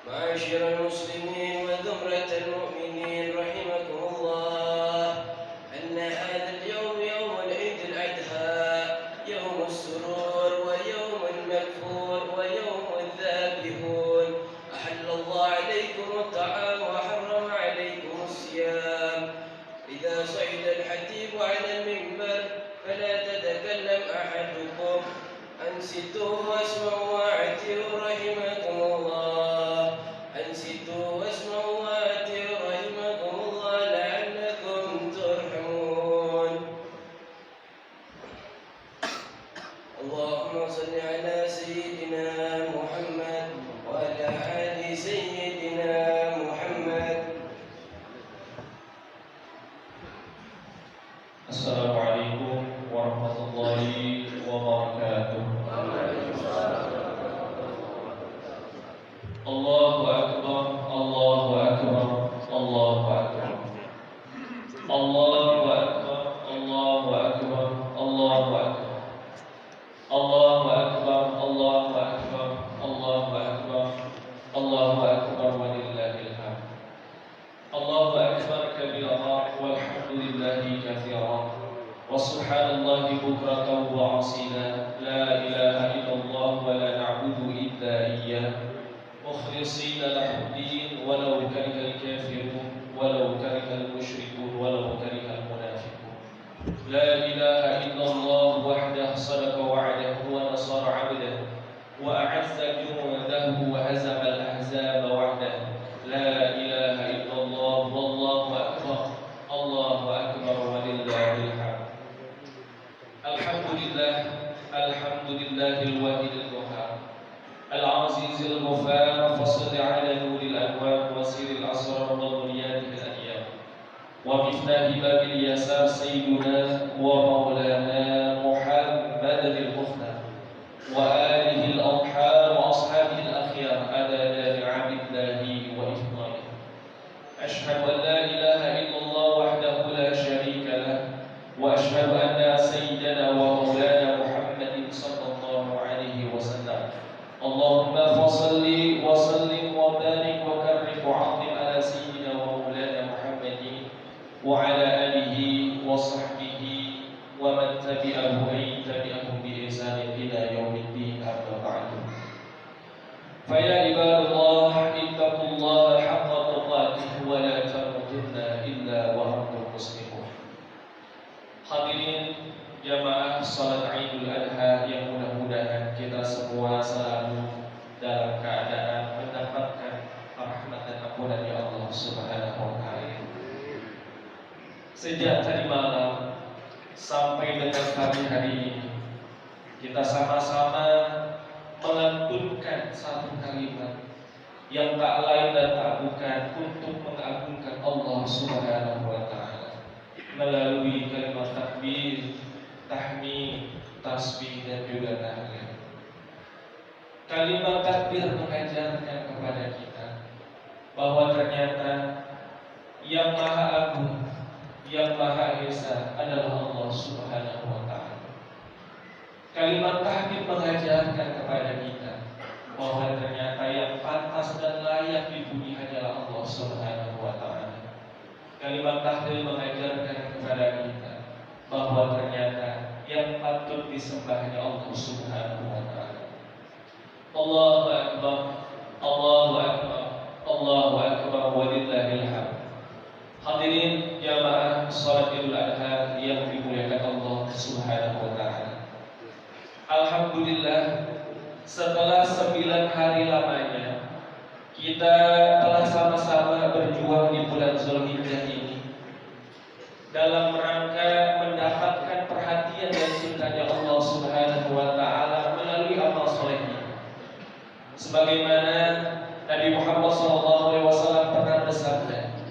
معاشر المسلمين وزمرة المؤمنين رحمكم الله أن هذا اليوم يوم العيد الأضحى يوم السرور ويوم المغفور ويوم الذابحون. أحل الله عليكم الطعام وحرم عليكم الصيام. إذا صعد الحتيب على المنبر فلا تتكلم أحدكم، أنصتوا واسمعوا وأعتروا رحمكم الله. أنصتوا واسمعوا وأعتروا رحمكم الله لعلكم ترحمون. اللهم صل على سيدنا محمد وعلى آل سيدنا محمد. Assalamualaikum warahmatullahi wabarakatuh. Allahu akbar, Allahu akbar, Allahu akbar. Allahu akbar, Allahu akbar, Allahu akbar. Allahu akbar, Allahu akbar, Allahu akbar. Allahu akbar walillahil hamd. Allahu akbar kabira walhamdulillahi katsira wa subhanallahi bukratan wa asila. La ilaha illallah wa la na'budu illa iyyah mukhlishina lahu-d-din walau karihal kafirun walau karihal musyrikun walau karihal munafiqun. La ilaha illallah wahdahu sadaqa wa'dahu wa nasara 'abdahu wa a'azza jundahu wa hazama al-ahzaba wahdahu. La ilaha illallah wallahu akbar, Allahu akbar walillahil hamd. Alhamdulillah, alhamdulillahil wahidil qahhar, al-azizil ghaffar, fassalli ala nuril anwar wa sirril asrar wa dhurriyyatihil ayyam wa miftahi babil yasar sayyiduna wa maulana Muhammadil mukhtar wa alihi al-athhar wa ashabihi al-akhyar adada ni'amillahi wa ifdalihi. Ashhadu an la ilaha illallah wahdahu la sharika lah wa ashhadu anna sayyidana wa maulana Muhammadin sallallahu alaihi wasallam. Allahumma fassalli wa sallim wa barik wa karrim wa 'azzim ala sayyidina wa maulana Muhammadin wa ala alihi wa sahbihi wa man tabi'ahu bi ihsanin ila yaumiddin, amma ba'du. Fa ya ibadallah ittaqullaha haqqa tuqatih wa la tamutunna illa wa antum muslimun. Hadirin jamaah salat Idul Adha yang mudah-mudahan kita semua selalu dalam keadaan mendapatkan rahmat dan ampunan ya Allah Subhanahu wa taala. Sejak tadi malam sampai dengan pagi hari ini kita sama-sama melantunkan satu kalimat yang tak lain dan tak bukan untuk mengagungkan Allah Subhanahu wa taala melalui kalimat takbir, tahmid, tasbih dan juga tahlil. Kalimat takbir mengajarkan kepada kita bahwa ternyata yang Maha Agung, yang Maha Esa adalah Allah Subhanahu wa taala. Kalimat tahmid mengajarkan kepada kita bahwa ternyata yang pantas dan layak dipuji hanyalah Allah Subhanahu wa taala. Kalimat tahlil mengajarkan kepada kita bahwa ternyata yang patut disembah hanya Allah Subhanahu wa taala. Allahu akbar, Allahu akbar, Allahu akbar walillahil hamd. Hadirin jamaah salat Idul Adha yang dimuliakan Allah Subhanahu wa taala. Alhamdulillah, setelah 9 hari lamanya kita telah sama-sama berjuang di bulan Zulhijjah ini dalam rangka mendapatkan perhatian dan cintanya Allah Subhanahu wa taala melalui amal solehnya. Sebagaimana Nabi Muhammad SAW pernah bersabda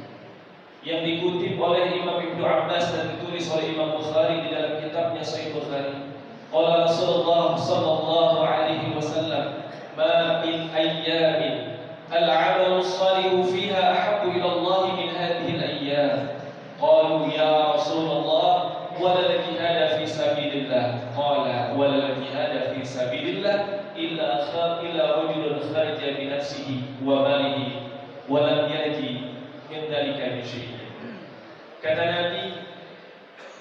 yang dikutip oleh Imam Ibnu Abbas dan ditulis oleh Imam Bukhari di dalam kitabnya Sahih Bukhari. Qala Rasulullah sallallahu alaihi wasallam, "Ma min ayyamin al-'amalu as-salihu fiha ahabbu ila Allah min hadhihi al-ayyam." Qalu ya Rasulullah, wa la jihad fi sabilillah. Qala wa la jihad fi sabilillah illa rajulun kharaja min nafsihi wa malihi wa lam yarji min dzalika bi syai'. Kata Nabi,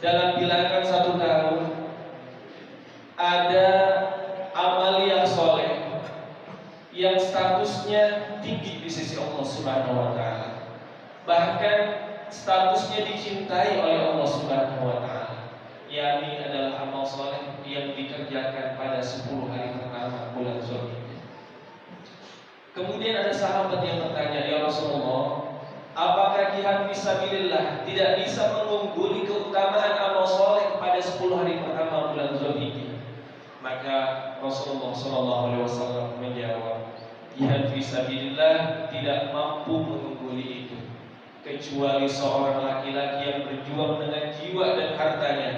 dalam bilangan 1 tahun ada amal yang soleh yang statusnya tinggi di sisi Allah Subhanahu wa taala. Bahkan statusnya dicintai oleh Allah Subhanahu wa taala. Yakni adalah amal soleh yang dikerjakan pada 10 hari pertama bulan Zulhijjah. Kemudian ada sahabat yang bertanya, "Ya Rasulullah, apakah jihad fisabilillah tidak bisa mengungguli keutamaan amal soleh pada 10 hari pertama bulan Zulhijjah?" Maka Rasulullah SAW menjawab, jihad fisabilillah tidak mampu mengungguli itu, kecuali seorang laki-laki yang berjuang dengan jiwa dan hartanya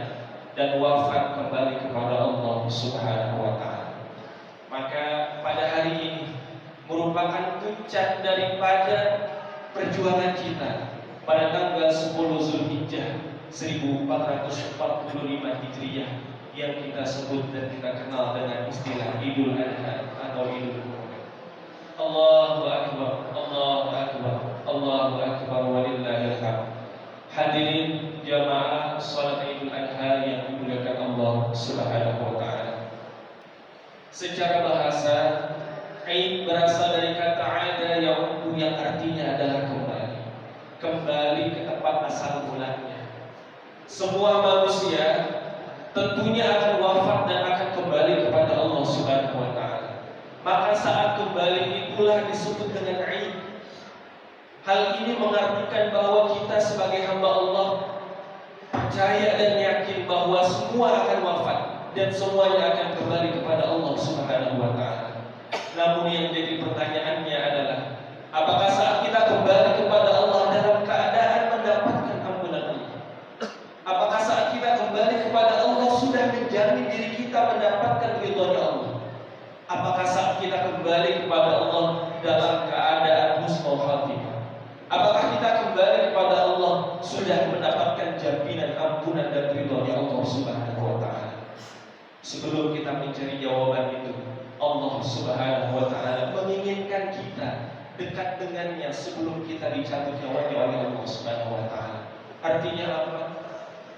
dan wafat kembali kepada Allah Subhanahu wa taala. Maka pada hari ini merupakan puncak daripada perjuangan kita pada tanggal 10 Zulhijjah 1445 Hijriah yang kita sebut dan kita kenal dengan istilah Idul Adha atau Idul Kurban. Allahu Akbar, Allahu Akbar, Allahu Akbar walillahil hamd. Hadirin jamaah salat Idul Adha yang dimuliakan Allah Subhanahu wa taala. Secara bahasa, Aid berasal dari kata ada yang artinya adalah kembali ke tempat asal mulanya. Semua manusia tentunya akan wafat dan akan kembali kepada Allah Subhanahu wa taala. Maka saat kembali itulah disebut dengan Aid. Hal ini mengartikan bahwa kita sebagai hamba Allah percaya dan yakin bahwa semua akan wafat dan semuanya akan kembali kepada Allah Subhanahu wa taala. Namun yang jadi pertanyaannya adalah, apakah saat kita kembali kepada Allah dalam keadaan mendapatkan ampunan Allah? Apakah saat kita kembali kepada Allah sudah menjamin diri kita mendapatkan ridhonya Allah? Apakah saat kita kembali kepada Allah dalam keadaan husnul khatimah? Apakah kita kembali kepada Allah sudah mendapatkan jaminan ampunan dan ridhonya Allah Subhanahu wa taala? Sebelum kita mencari jawaban itu, Allah Subhanahu wa taala menginginkan kita dekat dengannya sebelum kita dicabut nyawanya oleh Allah Subhanahu wa taala. Artinya apa?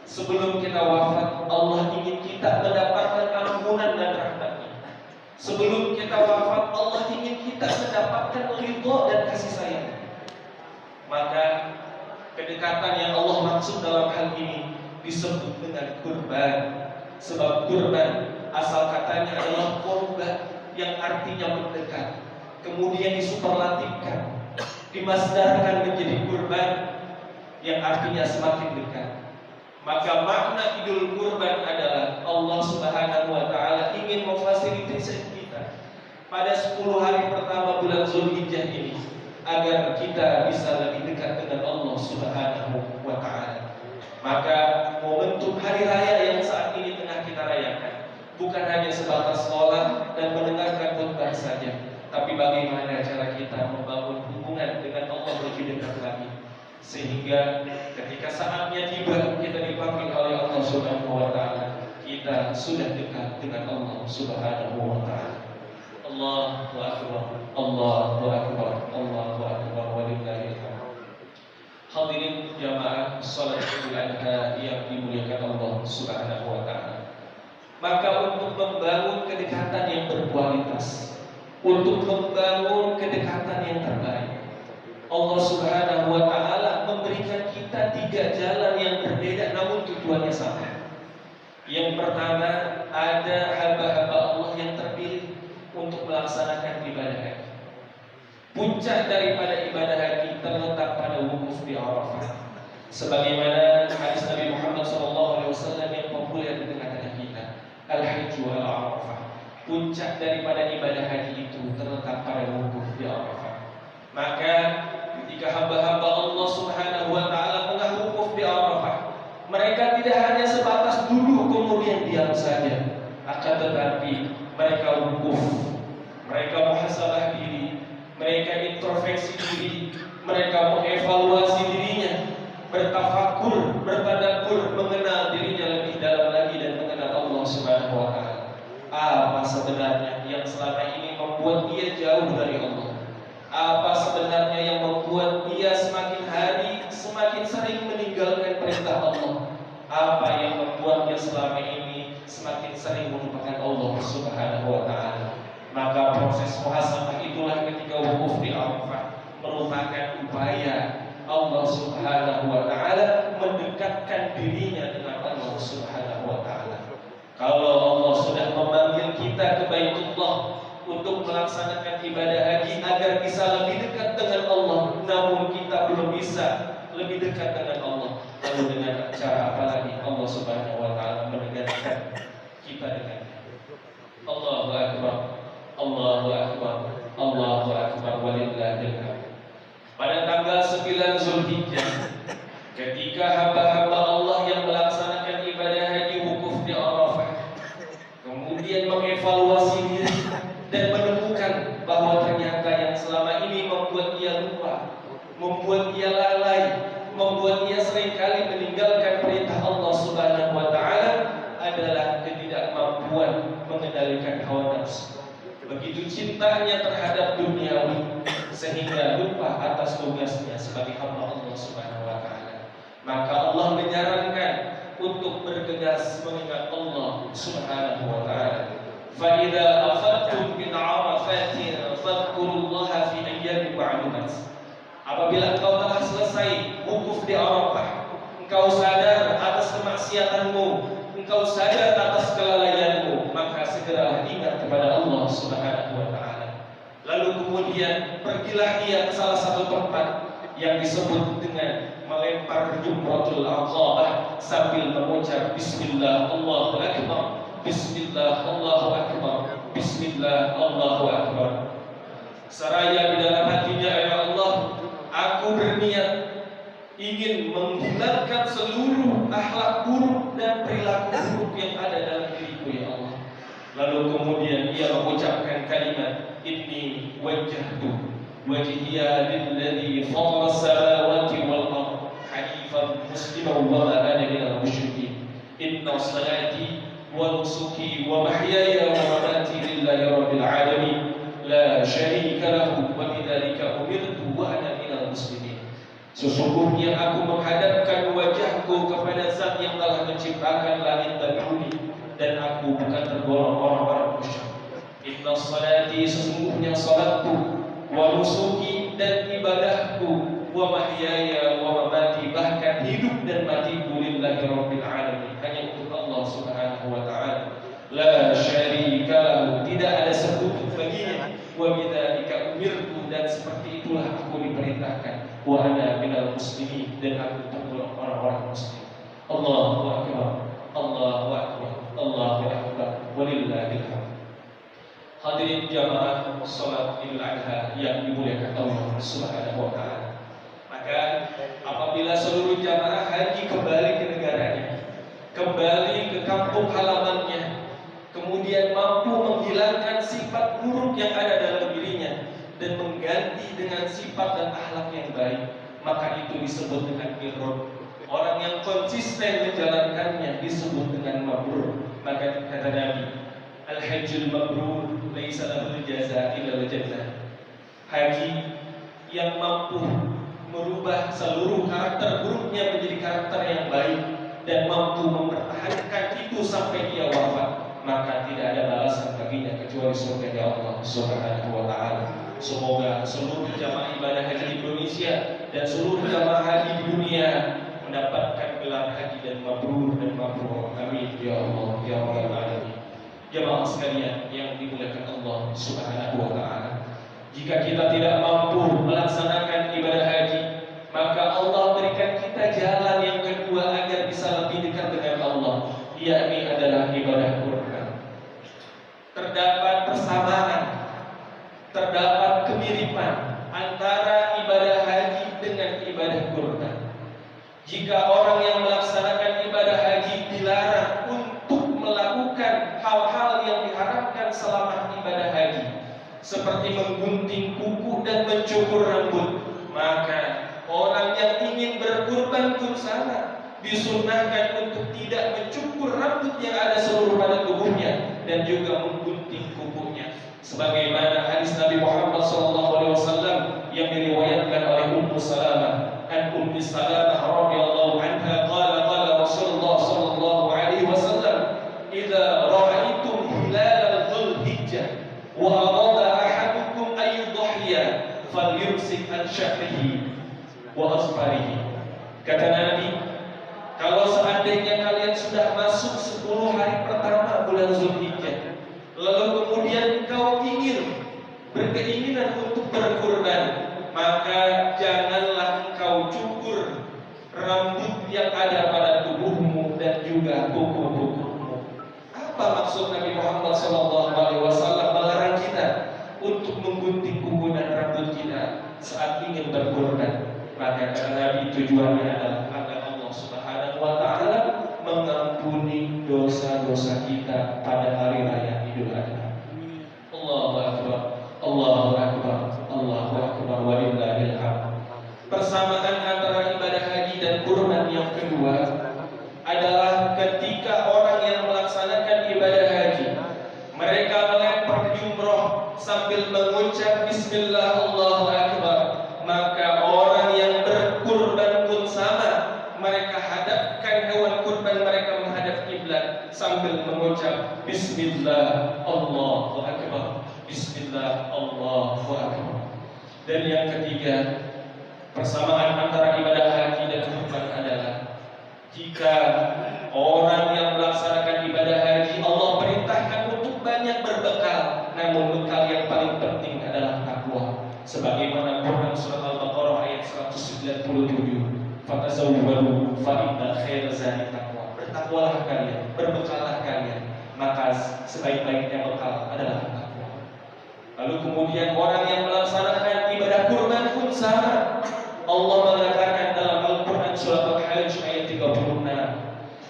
Sebelum kita wafat, Allah ingin kita mendapatkan ampunan dan rahmat-Nya. Sebelum kita wafat, Allah ingin kita mendapatkan ridho dan kasih sayang. Maka kedekatan yang Allah maksud dalam hal ini disebut dengan kurban. Sebab kurban asal katanya adalah korban yang artinya mendekat, kemudian disuperlatifkan, dimasdarkan menjadi kurban yang artinya semakin dekat. Maka makna Idul Kurban adalah Allah Subhanahu wa taala ingin memfasilitasi kita pada 10 hari pertama bulan Zulhijjah ini agar kita bisa lebih dekat dengan Allah Subhanahu wa taala. Maka momentum hari raya yang saat ini tengah kita rayakan bukan hanya sebatas sholat dan mendengarkan khutbah saja, tapi bagaimana cara kita membangun hubungan dengan Allah lebih dekat lagi, sehingga ketika saatnya tiba kita dipanggil oleh Allah Subhanahu wa taala, kita sudah dekat dengan Allah Subhanahu wa taala. Allahu akbar, Allahu akbar, Allahu akbar walillahil hamd. Hadirin jamaah salat Idul Adha yang dimuliakan Allah Subhanahu wa taala. Maka untuk membangun kedekatan yang berkualitas, untuk membangun kedekatan yang terbaik, Allah Subhanahu wa taala memberikan kita 3 jalan yang berbeda namun tujuannya sama. Yang pertama, ada hamba-hamba Allah yang terpilih untuk melaksanakan ibadah haji. Puncak daripada ibadah haji terletak pada wukuf di Arafah. Sebagaimana hadis Nabi Muhammad SAW yang populer di tengah-tengah kita, Al-Hajj wal Arafah. Puncak daripada ibadah haji itu terletak pada wukuf di Arafah. Maka ketika hamba-hamba Allah Subhanahu wa taala tengah wukuf di Arafah, mereka tidak hanya sebatas duduk kemudian diam saja, akan tetapi mereka wukuf, mereka muhasabah diri, mereka introspeksi diri, mereka mengevaluasi dirinya, bertafakur, bertadabbur, mengenal dirinya lebih dalam lagi dan mengenal Allah Subhanahu wa taala. Apa sebenarnya yang selama ini membuat dia jauh dari Allah? Allah Subhanahu wa taala, mendekatkan dirinya dengan Allah Subhanahu wa taala. Kalau Allah sudah memanggil kita ke Baitullah untuk melaksanakan ibadah haji agar bisa lebih dekat dengan Allah, namun kita belum bisa lebih dekat dengan Allah, lalu dengan cara apa lagi Allah Subhanahu wa taala mendekatkan kita dengannya? Allahu akbar, Allahu akbar, Allahu akbar, walillahil hamd. Pada tanggal 9 Zulhijjah, ketika hamba-hamba Allah yang melaksanakan ibadah haji wukuf di Arafah kemudian mengevaluasi diri dan menemukan bahwa ternyata yang selama ini membuat ia lupa, membuat ia lalai, membuat ia seringkali meninggalkan perintah Allah Subhanahu wa taala adalah ketidakmampuan mengendalikan hawa nafsu. Begitu cintanya terhadap duniawi sehingga lupa atas tugasnya sebagai hamba Allah Subhanahu wa taala. Maka Allah menyarankan untuk bergegas mengingat Allah Subhanahu wa taala. Fa idza afadtum min 'arafatin fadhkurullaha fi ayyamin ma'lumat. Apabila engkau telah selesai wukuf di Arafah, engkau sadar atas kemaksiatanmu, engkau sadar atas kelalaianmu, maka segeralah ingat kepada Allah Subhanahu wa taala. Lalu kemudian pergilah ia ke salah satu tempat yang disebut dengan melempar jumratul aqabah sambil mengucap bismillah Allahu akbar, bismillah Allahu akbar, bismillah Allahu akbar. Seraya di dalam hatinya, ya Allah, aku berniat ingin menghilangkan seluruh akhlak buruk dan perilaku buruk yang ada dalam diriku, ya Allah. Lalu kemudian ia mengucapkan kalimat inni wajjahtu wajhiya lilladzi fatara as-samawati wal ardh hanifan musliman wa ma ana minal musyrikin. Inna salati wa nusuki wa mahyaya wa mamati lillahi rabbil alamin la syarika lahu wa bidzalika umirtu wa ana minal muslimin. Sesungguhnya aku menghadapkan wajahku kepada Zat yang telah menciptakan langit dan bumi, dan aku bukan tergolong orang-orang musyrik. Inna salati, sesungguhnya salatku, wa nusuki, dan ibadahku, wa mahyaya wa mamati, bahkan hidup dan matiku lillahi rabbil alamin, hanya untuk Allah Subhanahu wa taala. La syarika lahu, tidak ada sekutu baginya. Wa bidzalika umirtu, dan seperti itulah aku diperintahkan. Wa ana minal muslimin, dan aku tergolong orang-orang muslim. Allahu akbar, Allahu akbar, Allahu akbar, walillahil hamd. Hadirin jamaah salat Idul Adha yang dimuliakan Allah Subhanahu wa taala. Maka apabila seluruh jamaah haji kembali ke negaranya, kembali ke kampung halamannya, kemudian mampu menghilangkan sifat buruk yang ada dalam dirinya dan mengganti dengan sifat dan akhlak yang baik, maka itu disebut dengan birrun. Orang yang konsisten menjalankannya disebut dengan mabrur. Maka kata Nabi, al-hajjul mabrur laisa lahu jazaa illa al-jannah. Haji yang mampu merubah seluruh karakter buruknya menjadi karakter yang baik dan mampu mempertahankan itu sampai dia wafat, maka tidak ada balasan baginya kecuali surga Allah Subhanahu wa taala. Semoga seluruh jamaah ibadah haji Indonesia dan seluruh jamaah haji di dunia mendapatkan gelar haji dan mabrur dan mabrur. Amin ya Allah ya rabbal alamin. Jamaah sekalian yang dimuliakan Allah Subhanahu wa taala, jika kita tidak mampu melaksanakan ibadah haji, maka Allah berikan kita jalan yang kedua agar bisa lebih dekat dengan Allah, yakni adalah ibadah Quran. Terdapat persamaan, terdapat kemiripan antara ibadah haji dengan ibadah Quran. Jika orang yang melaksanakan ibadah haji dilarang untuk melakukan hal-hal yang diharamkan selama ibadah haji, seperti menggunting kuku dan mencukur rambut, maka orang yang ingin berkurban pun sama, disunnahkan untuk tidak mencukur rambut yang ada seluruh pada tubuhnya dan juga menggunting kukunya. Sebagaimana hadis Nabi Muhammad SAW yang diriwayatkan oleh Ummu Salamah, an Ummi Salamah radhiyallahu anha qala Rasulullah sallallahu alaihi wasallam, idza ra'aitum hilal dzulhijjah wa arada ahadukum ay yudhiya falyumsik an syahrihi wa asfarihi. Kata Nabi, kalau seandainya kalian sudah masuk 10 hari pertama bulan Zulhijjah, lalu kemudian engkau berkeinginan untuk berkurban, maka janganlah engkau cukur rambut yang ada pada tubuhmu dan juga kuku-kukumu. Apa maksud Nabi Muhammad SAW melarang kita untuk menggunting kuku dan rambut kita saat ingin berkurban? Maka kata Nabi, tujuannya adalah agar Allah Subhanahu wa Ta'ala mengampuni dosa-dosa kita pada hari raya Idul Adha. Allahu Akbar, Allahu Akbar, Allahu Akbar, walillahil hamd. Persamaan antara ibadah haji dan kurban yang kedua adalah ketika orang yang melaksanakan ibadah haji, mereka melempar jumroh sambil mengucap Bismillah Allahu Akbar, maka orang yang berkurban pun sama. Mereka hadapkan hewan kurban mereka menghadap kiblat sambil mengucap Bismillah Allahu Akbar, Bismillah Allahu Akbar. Dan yang ketiga, persamaan antara ibadah haji dan kurban adalah jika orang yang melaksanakan ibadah haji, Allah perintahkan untuk banyak berbekal, namun bekal yang paling penting adalah takwa. Sebagaimana Quran surat Al-Baqarah ayat 197, fatazawwadu fa inna khairaz zadi taqwa. Bertakwalah kalian, berbekallah kalian, maka sebaik-baiknya bekal adalah takwa. Lalu kemudian orang yang melaksanakan ibadah kurban pun sama. Allah mengatakan dalam Al-Quran surat Al-Hajj ayat 36,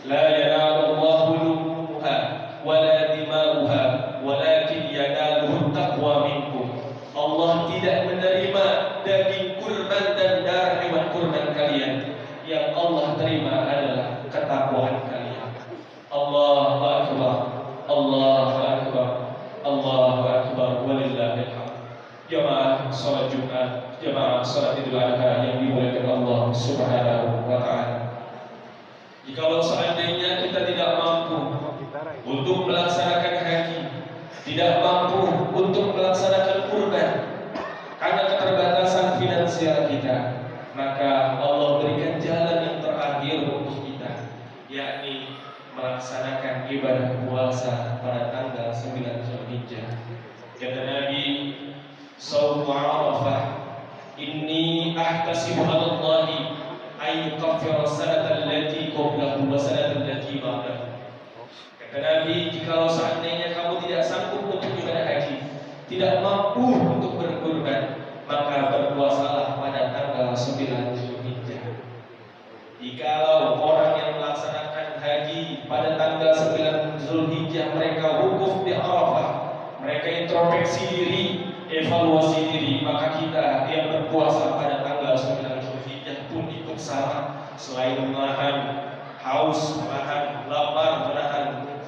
la yanalullahu luhumuha wala dima'uha walakin yanaluhu taqwa minkum. Allah tidak menerima daging kurban dan darah hewan kurban kalian. Yang Allah terima adalah ketakwaan kalian. Allahu Akbar, Allahu Akbar, Allahu Akbar, walillahil hamd. Jamaah salat Jumat, jamaah salat Idul Adha yang dimuliakan Allah Subhanahu wa Ta'ala. Jikalau seandainya kita tidak mampu untuk melaksanakan haji, tidak mampu untuk melaksanakan kurban karena keterbatasan finansial kita, maka Allah berikan jalan yang terakhir untuk kita, yakni melaksanakan ibadah puasa pada tanggal 9 Zulhijjah. Kata Nabi, Shaumu Arafah, inni ahtasibu 'ala Allahi ay yukaffira sanata allati qablahu wa sanata allati ba'dahu. Kata Nabi, jikalau seandainya kamu tidak sanggup untuk ibadah haji, tidak mampu untuk berkurban, maka berpuasalah pada tanggal 9 Zulhijjah. Jikalau orang yang melaksanakan haji pada tanggal 9 Zulhijjah mereka wukuf di Arafah, mereka introspeksi diri, evaluasi diri, maka kita yang berpuasa pada tanggal 9 Zulhijjah pun ikut sama. Selain menahan haus, menahan lapar, menahan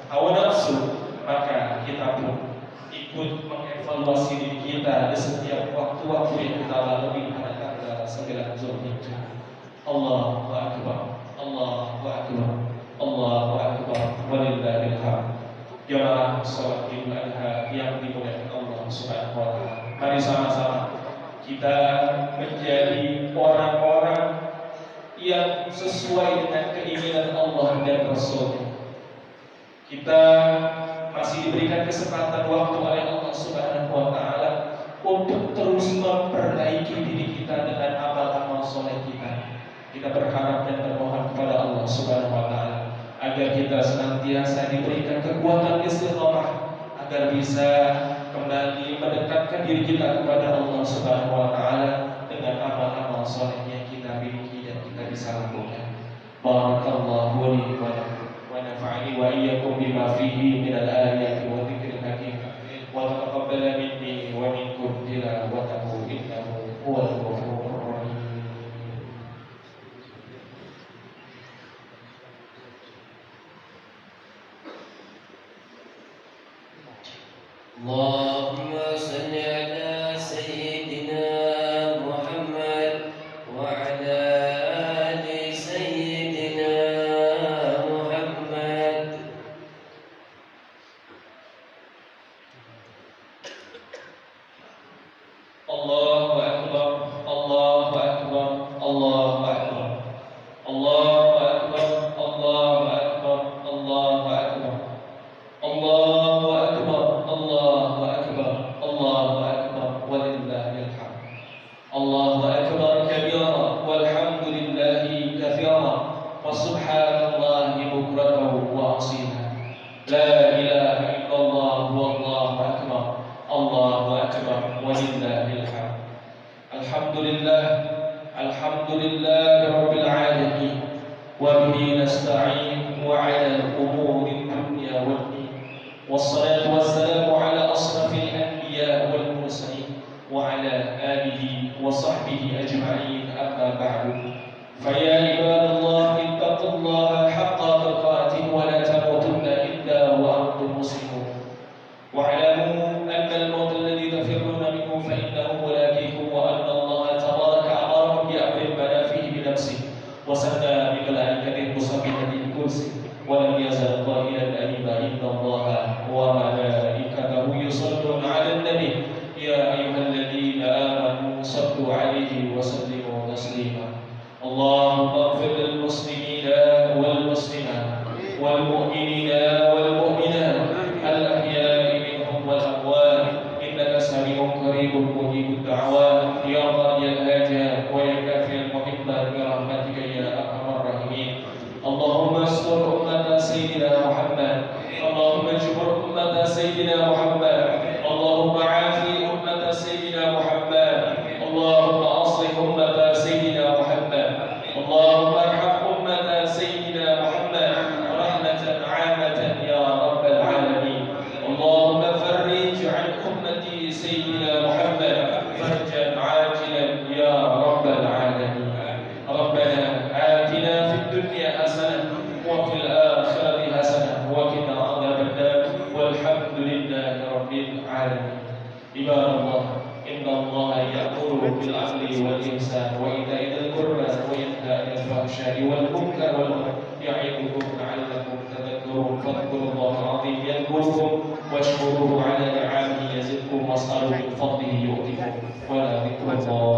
hawa nafsu, maka kita pun ikut mengevaluasi diri kita di setiap waktu-waktu yang kita lalui pada tanggal 9 Zulhijjah. Allahu Akbar, Allahu Akbar, Allahu Akbar, walillahil hamd. Jamaah salat Idul Adha yang dimuliakan Allah Subhanahu wa Ta'ala, mari sama-sama kita menjadi orang-orang yang sesuai dengan keinginan Allah dan Rasul. Kita masih diberikan kesempatan waktu oleh Allah Subhanahu wa Ta'ala untuk terus memperbaiki diri kita dengan amal-amal soleh kita. Kita berharap dan bermohon kepada Allah Subhanahu wa Ta'ala agar kita senantiasa diberikan kekuatan istiqamah, agar bisa kembali mendekatkan diri kita kepada Allah Subhanahu wa Ta'ala dengan amal-amal soleh yang kita miliki dan kita bisa lakukan. Barakallahu li wa lakum wa nafa'ani wa iyyakum bima fihi minal ayati wa dzikril hakim wa taqabbala minni wa minkum tilawatahu innahu huwal ghafurur rahim. اللهم صل على سيدنا Allahu Akbar. Allahu Akbar. Allahu Akbar. Allahu Akbar. Allahu Akbar. Allahu Akbar. Allahu Akbar. Walillahil hamd. Allahu Akbar kabira walhamdulillahi katsira wa subhanallahi bukratan wa asila. La ilaha illallah wallahu akbar. Allahu akbar walillahil hamd. Alhamdulillah. Alhamdulillah rabbil alamin. Wa bihi nasta'in wa 'ala umuri dunya waddin. Wassalatu wassalamu 'ala asrafil anbiya wal mursalin wa 'ala alihi wa sahbihi ajma'in. Amma ba'du. Faya ibadallah ittaqullaha haqqa tuqatih wa la tamutunna illa wa antum muslimun. Wa'lamu anna al-maut alladhi tafirruna minhu fa innahu mulaqikum wa anna Allah tabaraka amarakum bi amrin bada fihi bi nafsihi wa sanna bi malaikatihi musabbihati kursi wa lam yazal qailan alima inna Allah wa malaikatahu yusalluna 'alan nabi ya ayyuhalladhina amanu sallu 'alaihi wa sallimu taslima. Allahumma ighfir lil muslimina wal muslimat wal mu'minina wal mu'minat al ahya'i minhum wal amwat innaka sami'un qaribun mujibud da'wat ya qadiyal hajat wa ya kafiyal muhibbat bi rahmatika ya arhamar rahimin. Allahumma astur ummata sayyidina Muhammad. Allahumma jbur ummata sayyidina Muhammad. Allahumma 'afi ummata sayyidina Muhammad. Allahumma aslih ummata sayyidina Muhammad. اللهم ارحم أمة سيدنا محمد رحمة عامة يا رب العالمين. اللهم فرج عن أمة سيدنا محمد فرجا عاجلا يا رب العالمين. ربنا آتنا في الدنيا حسنة وفي الآخرة حسنة وقنا عذاب النار والحمد لله رب العالمين. عباد الله إن الله يأمر بالعدل والإحسان وإيتاء ذي القربى وينهى عن الفحشاء والمنكر والبغي يعظكم لعلكم تذكرون. فاذكروا الله العظيم يذكركم واشكروه على نعمه يزدكم واسألوا من فضله يؤتكم ولذكر الله